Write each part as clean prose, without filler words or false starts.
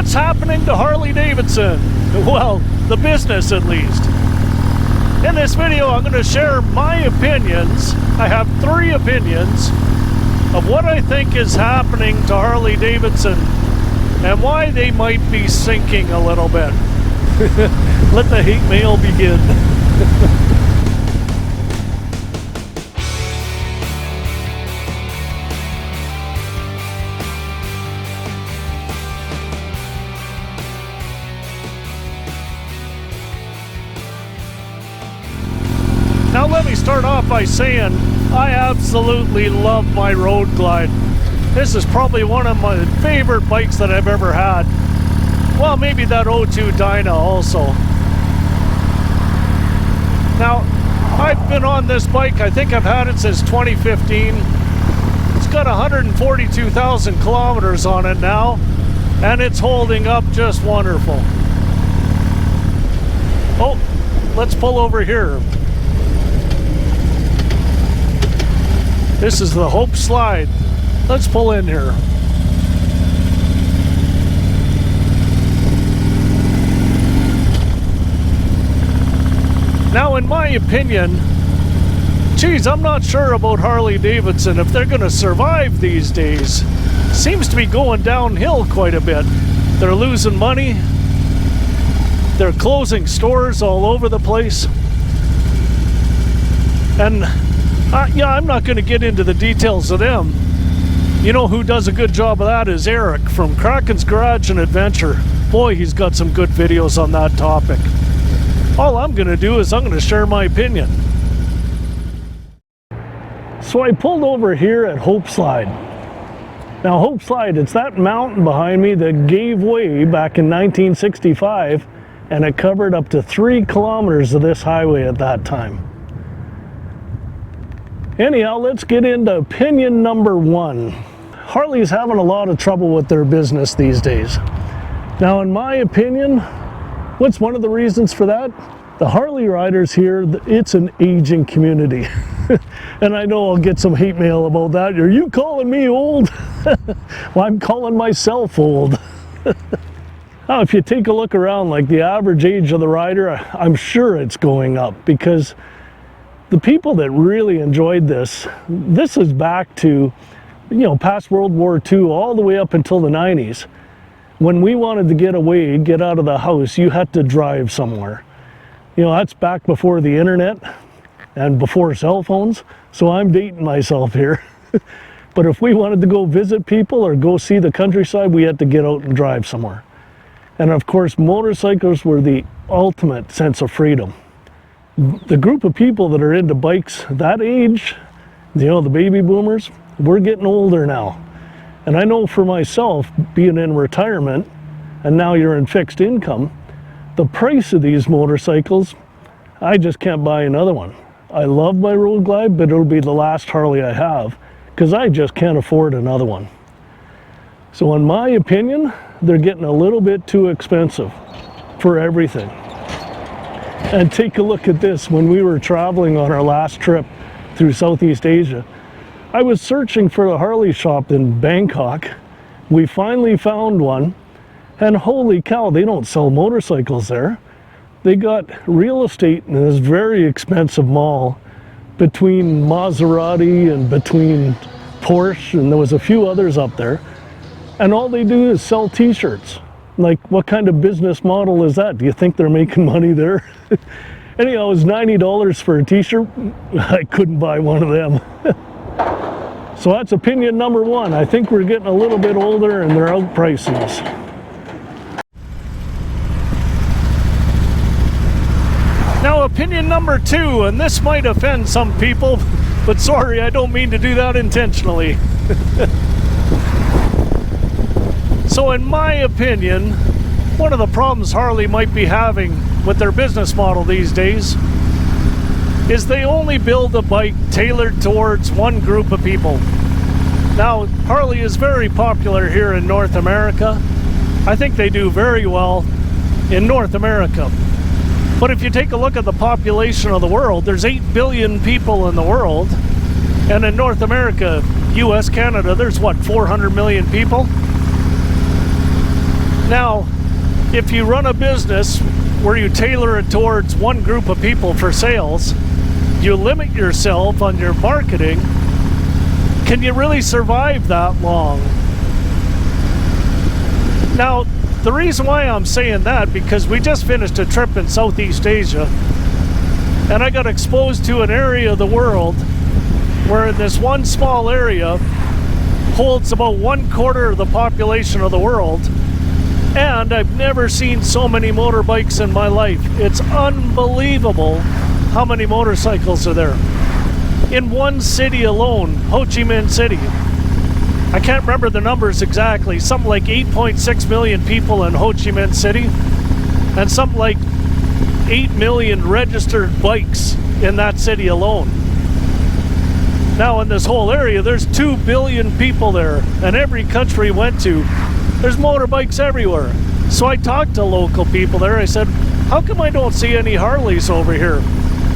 What's happening to Harley Davidson? Well, the business at least. In this video, I'm going to share my opinions. I have 3 opinions of what I think is happening to Harley Davidson and why they might be sinking a little bit. Let the hate mail begin. Now let me start off by saying I absolutely love my Road Glide. This is probably one of my favorite bikes that I've ever had. Well, maybe that O2 Dyna also. Now, I've been on this bike, I think I've had it since 2015. It's got 142,000 kilometers on it now, and it's holding up just wonderful. Oh, let's pull over here. This is the Hope Slide. Let's pull in here. Now, in my opinion, geez, I'm not sure about Harley Davidson if they're going to survive these days. Seems to be going downhill quite a bit. They're losing money. They're closing stores all over the place. And yeah, I'm not going to get into the details of them. You know who does a good job of that is Eric from Kraken's Garage and Adventure. Boy, he's got some good videos on that topic. All I'm going to do is I'm going to share my opinion. So I pulled over here at Hope Slide. Now Hope Slide, it's that mountain behind me that gave way back in 1965, and it covered up to 3 kilometers of this highway at that time. Anyhow, let's get into opinion number 1. Harley's having a lot of trouble with their business these days. Now, in my opinion, what's one of the reasons for that? The Harley riders here, it's an aging community. And I know I'll get some hate mail about that. Are you calling me old? Well, I'm calling myself old. Now, if you take a look around, like the average age of the rider, I'm sure it's going up, because the people that really enjoyed this is back to, you know, past World War II, all the way up until the 90s. When we wanted to get away, get out of the house, you had to drive somewhere. You know, that's back before the internet and before cell phones, so I'm dating myself here. But if we wanted to go visit people or go see the countryside, we had to get out and drive somewhere. And of course, motorcycles were the ultimate sense of freedom. The group of people that are into bikes that age, you know, the baby boomers, we're getting older now. And I know for myself, being in retirement, and now you're in fixed income, the price of these motorcycles, I just can't buy another one. I love my Road Glide, but it'll be the last Harley I have, because I just can't afford another one. So in my opinion, they're getting a little bit too expensive for everything. And take a look at this. When we were traveling on our last trip through Southeast Asia, I was searching for a Harley shop in Bangkok. We finally found one, and holy cow, they don't sell motorcycles there. They got real estate in this very expensive mall between Maserati and between Porsche, and there was a few others up there. And all they do is sell t-shirts. Like, what kind of business model is that? Do you think they're making money there? Anyhow, it was $90 for a t-shirt. I couldn't buy one of them. So that's opinion number 1. I think we're getting a little bit older and they're outpricing us. Now, opinion number 2, and this might offend some people, but sorry, I don't mean to do that intentionally. So in my opinion, one of the problems Harley might be having with their business model these days is they only build a bike tailored towards one group of people. Now, Harley is very popular here in North America. I think they do very well in North America. But if you take a look at the population of the world, there's 8 billion people in the world. And in North America, US, Canada, there's what, 400 million people? Now, if you run a business where you tailor it towards one group of people for sales, you limit yourself on your marketing, can you really survive that long? Now, the reason why I'm saying that, because we just finished a trip in Southeast Asia, and I got exposed to an area of the world where this one small area holds about 1/4 of the population of the world, and I've never seen so many motorbikes in my life. It's unbelievable how many motorcycles are there. In one city alone, Ho Chi Minh City. I can't remember the numbers exactly, something like 8.6 million people in Ho Chi Minh City, and something like 8 million registered bikes in that city alone. Now in this whole area, there's 2 billion people there, and every country we went to, there's motorbikes everywhere. So I talked to local people there. I said, how come I don't see any Harleys over here?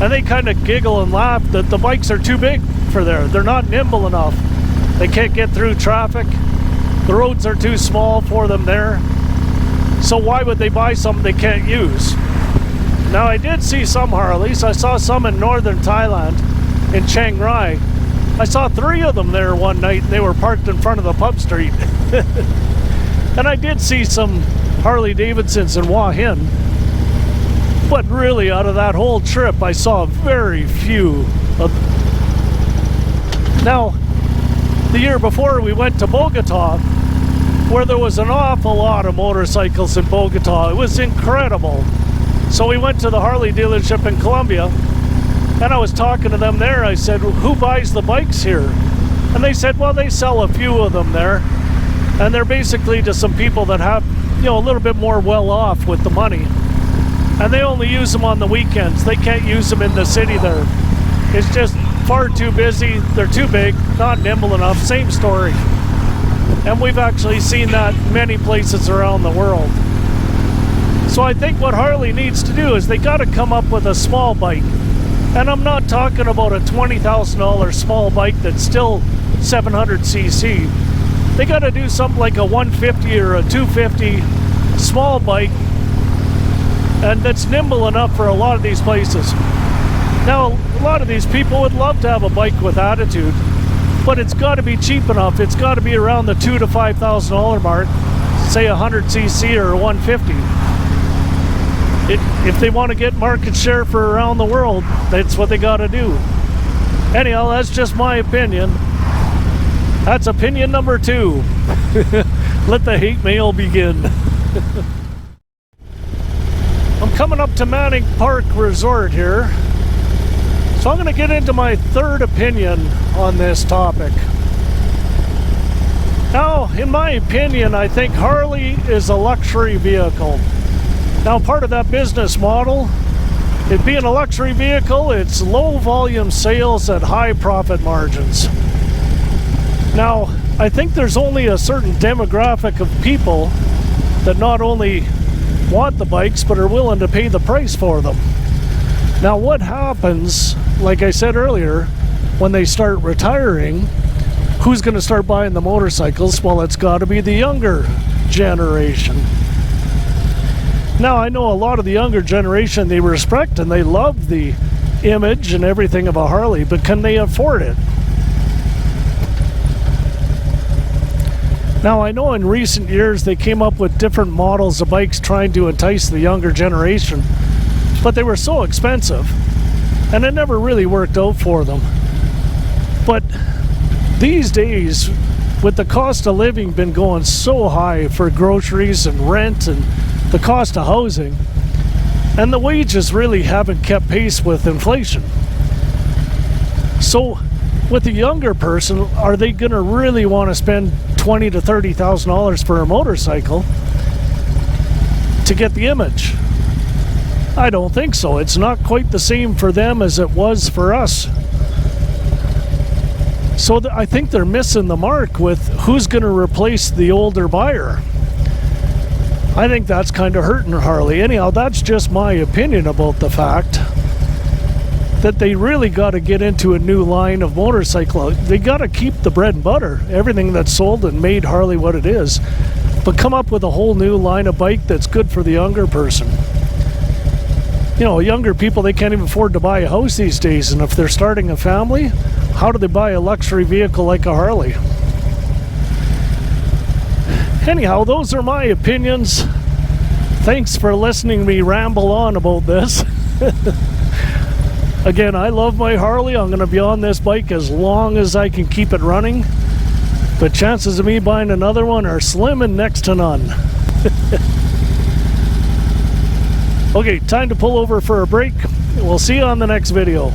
And they kind of giggle and laugh that the bikes are too big for there. They're not nimble enough. They can't get through traffic. The roads are too small for them there. So why would they buy something they can't use? Now I did see some Harleys. I saw some in northern Thailand, in Chiang Rai. I saw 3 of them there one night, and they were parked in front of the pub street. And I did see some Harley Davidsons in Hua Hin. But really, out of that whole trip, I saw very few of them. Now, the year before, we went to Bogota, where there was an awful lot of motorcycles in Bogota. It was incredible. So we went to the Harley dealership in Colombia, and I was talking to them there. I said, who buys the bikes here? And they said, well, they sell a few of them there, and they're basically to some people that have, you know, a little bit more well off with the money. And they only use them on the weekends. They can't use them in the city there. It's just far too busy. They're too big, not nimble enough. Same story. And we've actually seen that many places around the world. So I think what Harley needs to do is they got to come up with a small bike. And I'm not talking about a $20,000 small bike that's still 700cc. They got to do something like a 150 or a 250 small bike, and that's nimble enough for a lot of these places. Now, a lot of these people would love to have a bike with attitude, but it's got to be cheap enough. It's got to be around the $2,000 to $5,000 mark, say a 100cc or a 150. If they want to get market share for around the world, that's what they got to do. Anyhow, that's just my opinion. That's opinion number 2. Let the hate mail begin. I'm coming up to Manning Park Resort here. So I'm going to get into my 3rd opinion on this topic. Now, in my opinion, I think Harley is a luxury vehicle. Now, part of that business model, it being a luxury vehicle, it's low volume sales at high profit margins. Now, I think there's only a certain demographic of people that not only want the bikes, but are willing to pay the price for them. Now, what happens, like I said earlier, when they start retiring, who's going to start buying the motorcycles? Well, it's got to be the younger generation. Now, I know a lot of the younger generation, they respect and they love the image and everything of a Harley, but can they afford it? Now, I know in recent years they came up with different models of bikes trying to entice the younger generation, but they were so expensive and it never really worked out for them. But these days, with the cost of living been going so high for groceries and rent and the cost of housing, and the wages really haven't kept pace with inflation. So with the younger person, are they going to really want to spend $20,000 to $30,000 for a motorcycle to get the image? I don't think so. It's not quite the same for them as it was for us. So I think they're missing the mark with who's going to replace the older buyer. I think that's kind of hurting Harley. Anyhow, that's just my opinion about the fact that they really got to get into a new line of motorcycle. They got to keep the bread and butter, everything that's sold and made Harley what it is. but come up with a whole new line of bike that's good for the younger person. You know, younger people, they can't even afford to buy a house these days, and if they're starting a family, how do they buy a luxury vehicle like a Harley? Anyhow, those are my opinions. Thanks for listening to me ramble on about this. Again, I love my Harley. I'm going to be on this bike as long as I can keep it running. But chances of me buying another one are slim and next to none. Okay, time to pull over for a break. We'll see you on the next video.